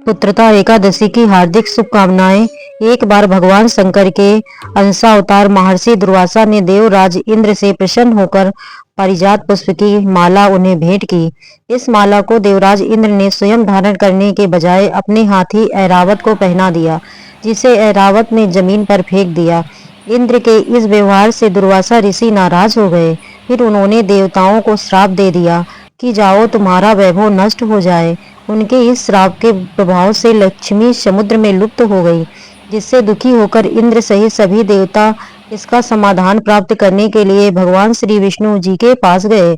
पुत्रता एकादशी की हार्दिक शुभकामनाएं। एक बार भगवान शंकर के अंशावतार महर्षि दुर्वासा ने देवराज इंद्र से प्रसन्न होकर पारिजात पुष्प की माला उन्हें भेंट की। इस माला को देवराज इंद्र ने स्वयं धारण करने के बजाय अपने हाथी ऐरावत को पहना दिया, जिसे ऐरावत ने जमीन पर फेंक दिया। इंद्र के इस व्यवहार से दुर्वासा ऋषि नाराज हो गए। फिर उन्होंने देवताओं को श्राप दे दिया कि जाओ, तुम्हारा वैभव नष्ट हो जाए। उनके इस श्राप के प्रभाव से लक्ष्मी समुद्र में लुप्त हो गई, जिससे दुखी होकर इंद्र सहित सभी देवता इसका समाधान प्राप्त करने के लिए भगवान श्री विष्णु जी के पास गए।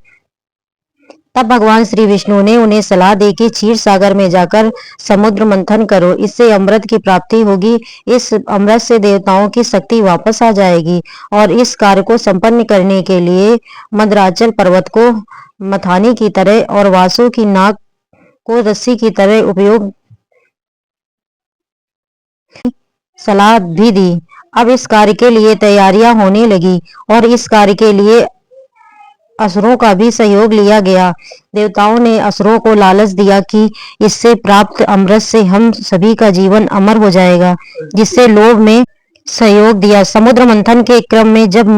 तब भगवान श्री विष्णु ने उन्हें सलाह दी कि क्षीर सागर में जाकर समुद्र मंथन करो, इससे अमृत की प्राप्ति होगी। इस अमृत से देवताओं की शक्ति वापस आ जाएगी। और इस कार्य को संपन्न करने के लिए मंदराचल पर्वत को मथानी की तरह और वासु की नाक को रस्सी की तरह उपयोग सलाह भी दी। अब इस कार्य के लिए तैयारियां होने लगी और इस कार्य के लिए असुरों का भी सहयोग लिया गया। देवताओं ने असुरों को लालच दिया कि इससे प्राप्त अमृत से हम सभी का जीवन अमर हो जाएगा, जिससे लोभ में सहयोग दिया। समुद्र मंथन के क्रम में जब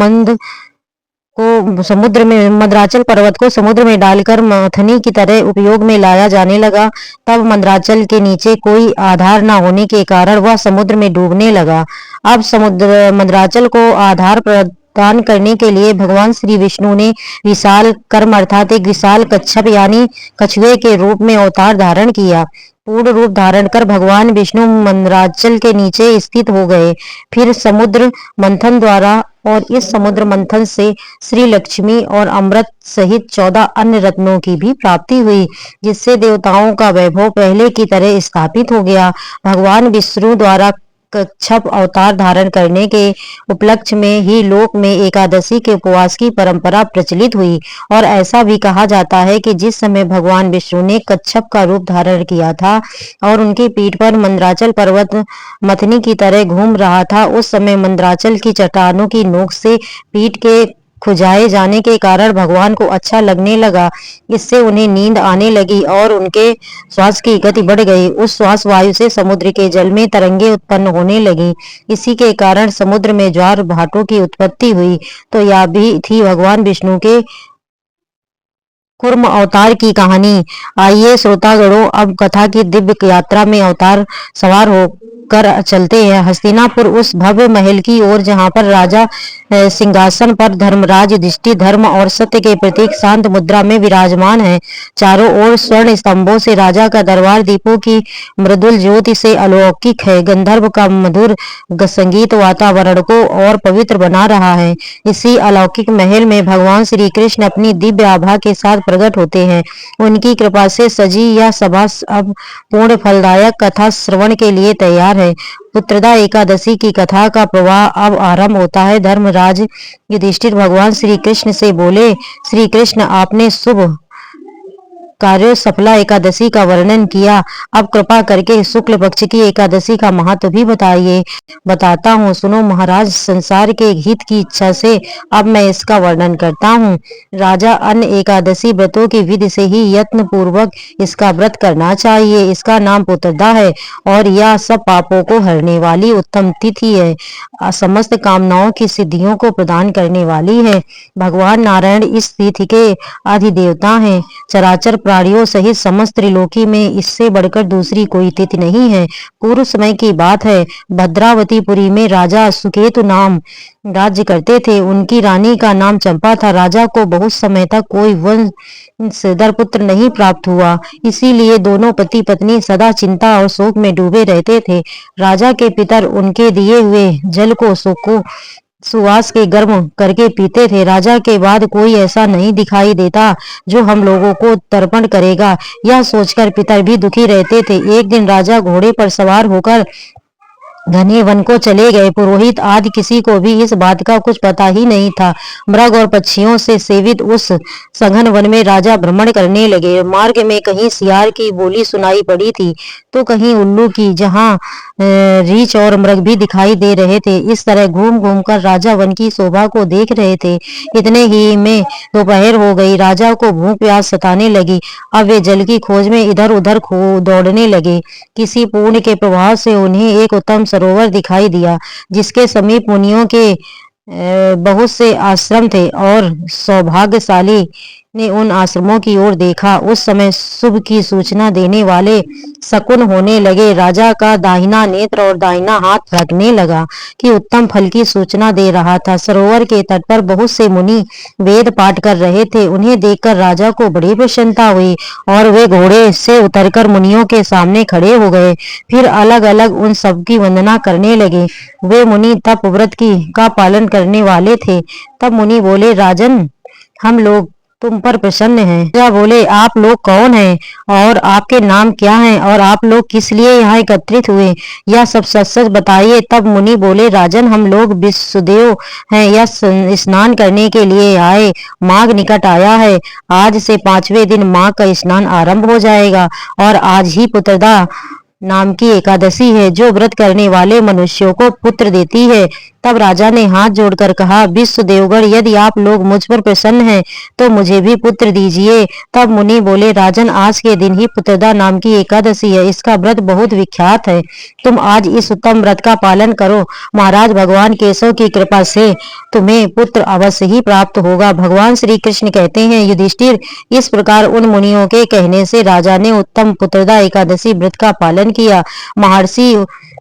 मंदराचल पर्वत को समुद्र में डालकर मथनी की तरह उपयोग में लाया जाने लगा, तब मंदराचल के नीचे कोई आधार न होने के कारण वह समुद्र में डूबने लगा। अब मंदराचल को आधार प्रदान करने के लिए भगवान श्री विष्णु ने विशाल कर्म अर्थात एक विशाल कच्छप यानी कछुए के रूप में अवतार धारण किया। पूर्ण रूप धारण कर भगवान विष्णु मंदराचल के नीचे स्थित हो गए। फिर समुद्र मंथन द्वारा और इस समुद्र मंथन से श्री लक्ष्मी और अमृत सहित 14 अन्य रत्नों की भी प्राप्ति हुई, जिससे देवताओं का वैभव पहले की तरह स्थापित हो गया। भगवान विष्णु द्वारा कच्छप अवतार धारण करने के उपलक्ष्य में ही लोक में एकादशी के उपवास की परंपरा प्रचलित हुई। और ऐसा भी कहा जाता है कि जिस समय भगवान विष्णु ने कच्छप का रूप धारण किया था और उनकी पीठ पर मंदराचल पर्वत मथनी की तरह घूम रहा था, उस समय मंदराचल की चट्टानों की नोक से पीठ के खुजाए जाने के कारण भगवान को अच्छा लगने लगा। इससे उन्हें नींद आने लगी और उनके श्वास की गति बढ़ गई। उस श्वास वायु से समुद्र के जल में तरंगे उत्पन्न होने लगी। इसी के कारण समुद्र में ज्वार भाटों की उत्पत्ति हुई। तो यह भी थी भगवान विष्णु के कूर्म अवतार की कहानी। आइए श्रोतागणों, अब कथा की दिव्य यात्रा में अवतार सवार होकर चलते हैं हस्तिनापुर उस भव्य महल की ओर, जहां पर राजा सिंहासन पर धर्मराज युधिष्ठिर धर्म और सत्य के प्रतीक शांत मुद्रा में विराजमान है। चारों ओर स्वर्ण स्तंभों से राजा का दरबार दीपों की मृदुल ज्योति से अलौकिक है। गंधर्व का मधुर संगीत वातावरण को और पवित्र बना रहा है। इसी अलौकिक महल में भगवान श्री कृष्ण अपनी दिव्य आभा के साथ प्रकट होते हैं। उनकी कृपा से सजी यह सभा अब पूर्ण फलदायक कथा श्रवण के लिए तैयार है। पुत्रदा एकादशी की कथा का प्रवाह अब आरंभ होता है। धर्मराज युधिष्ठिर भगवान श्री कृष्ण से बोले, श्री कृष्ण, आपने शुभ कार्य सफला एकादशी का वर्णन किया, अब कृपा करके शुक्ल पक्ष की एकादशी का महत्व भी बताइए। बताता हूँ, सुनो महाराज। संसार के हित की इच्छा से अब मैं इसका वर्णन करता हूँ। राजा, अन्य एकादशी व्रतों की विधि से ही यत्न पूर्वक इसका व्रत करना चाहिए। इसका नाम पुत्रदा है और यह सब पापों को हरने वाली उत्तम तिथि है। समस्त कामनाओं की सिद्धियों को प्रदान करने वाली है। भगवान नारायण इस तिथि के अधिदेवता हैं। चराचर प्राणियों सहित समस्त त्रिलोकी में इससे बढ़कर दूसरी कोई तिथि नहीं है। पूर्व समय की बात है, भद्रावतीपुरी में राजा सुकेतु नाम राज्य करते थे। उनकी रानी का नाम चंपा था। राजा को बहुत समय तक कोई वंशधर पुत्र नहीं प्राप्त हुआ, इसीलिए दोनों पति पत्नी सदा चिंता और शोक में डूबे रहते थे। राजा के पितर उनके दिए हुए जल को सुवास के गर्म करके पीते थे। राजा के बाद कोई ऐसा नहीं दिखाई देता जो हम लोगों को तर्पण करेगा, यह सोचकर पितर भी दुखी रहते थे। एक दिन राजा घोड़े पर सवार होकर घने वन को चले गए। पुरोहित आदि किसी को भी इस बात का कुछ पता ही नहीं था। मृग और पक्षियों से सेवित उस सघन वन में राजा भ्रमण करने लगे। मार्ग में कहीं सियार की बोली सुनाई पड़ी थी तो कहीं उल्लू की, जहाँ रीछ और मृग भी दिखाई दे रहे थे। इस तरह घूम घूम कर राजा वन की शोभा को देख रहे थे। इतने ही में दोपहर हो गई। राजा को भूख प्यास सताने लगी। अब वे जल की खोज में इधर उधर दौड़ने लगे। किसी पुण्य के प्रभाव से उन्हें एक उत्तम सरोवर दिखाई दिया, जिसके समीप मुनियों के बहुत से आश्रम थे और सौभाग्यशाली ने उन आश्रमों की ओर देखा। उस समय शुभ की सूचना देने वाले शकुन होने लगे। राजा का दाहिना नेत्र और दाहिना हाथ फड़कने लगा कि उत्तम फल की सूचना दे रहा था। सरोवर के तट पर बहुत से मुनि वेद पाठ कर रहे थे। उन्हें देखकर राजा को बड़ी प्रसन्नता हुई और वे घोड़े से उतरकर मुनियों के सामने खड़े हो गए। फिर अलग अलग उन सबकी वंदना करने लगे। वे मुनि तप व्रत का पालन करने वाले थे। तब मुनि बोले, राजन, हम लोग तुम पर प्रसन्न हैं। राजा बोले, आप लोग कौन हैं और आपके नाम क्या हैं और आप लोग किस लिए यहाँ एकत्रित हुए, यह सब सच सच बताइए। तब मुनि बोले, राजन, हम लोग विष्णुदेव हैं, यह स्नान करने के लिए आए। माघ निकट आया है। आज से 5वें दिन माघ का स्नान आरंभ हो जाएगा और आज ही पुत्रदा नाम की एकादशी है, जो व्रत करने वाले मनुष्यों को पुत्र देती है। तब राजा ने हाथ जोड़कर कहा, विश्व देवगण, यदि आप लोग मुझ पर प्रसन्न हैं तो मुझे भी पुत्र दीजिए। तब मुनि बोले, राजन, आज के दिन ही पुत्रदा नाम की एकादशी है। इसका व्रत बहुत विख्यात है। तुम आज इस उत्तम व्रत का पालन करो। महाराज, भगवान केशव की कृपा से तुम्हें पुत्र अवश्य ही प्राप्त होगा। भगवान श्री कृष्ण कहते हैं, युधिष्ठिर, इस प्रकार उन मुनियों के कहने से राजा ने उत्तम पुत्रदा एकादशी व्रत का पालन किया। महर्षि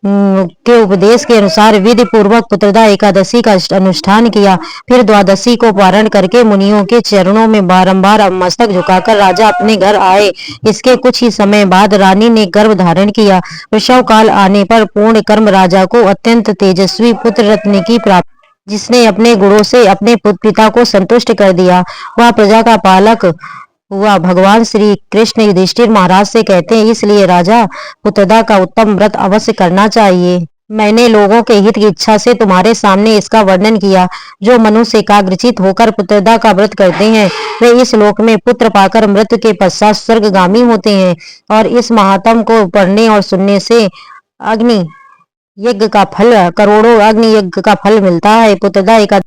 के उपदेश के अनुसार विधि पूर्वक पुत्रदा एकादशी का अनुष्ठान किया। फिर द्वादशी को पारण करके मुनियों के चरणों में बारंबार मस्तक झुकाकर राजा अपने घर आए। इसके कुछ ही समय बाद रानी ने गर्भ धारण किया। प्रसव काल आने पर पूर्ण कर्म राजा को अत्यंत तेजस्वी पुत्र रत्न की प्राप्ति, जिसने अपने गुणों से अपने पिता को संतुष्ट कर दिया। वह प्रजा का पालक हुआ। भगवान श्री कृष्ण युधिष्ठिर महाराज से कहते हैं, इसलिए राजा, पुत्रदा का उत्तम व्रत अवश्य करना चाहिए। मैंने लोगों के हित की इच्छा से तुम्हारे सामने इसका वर्णन किया। जो मनुष्य एकाग्रचित होकर पुत्रदा का व्रत करते हैं, वे इस लोक में पुत्र पाकर मृत्यु के पश्चात स्वर्गगामी होते हैं। और इस महात्म को पढ़ने और सुनने से अग्नि यज्ञ का फल, करोड़ों अग्नि यज्ञ का फल मिलता है। पुत्रदा एकादशी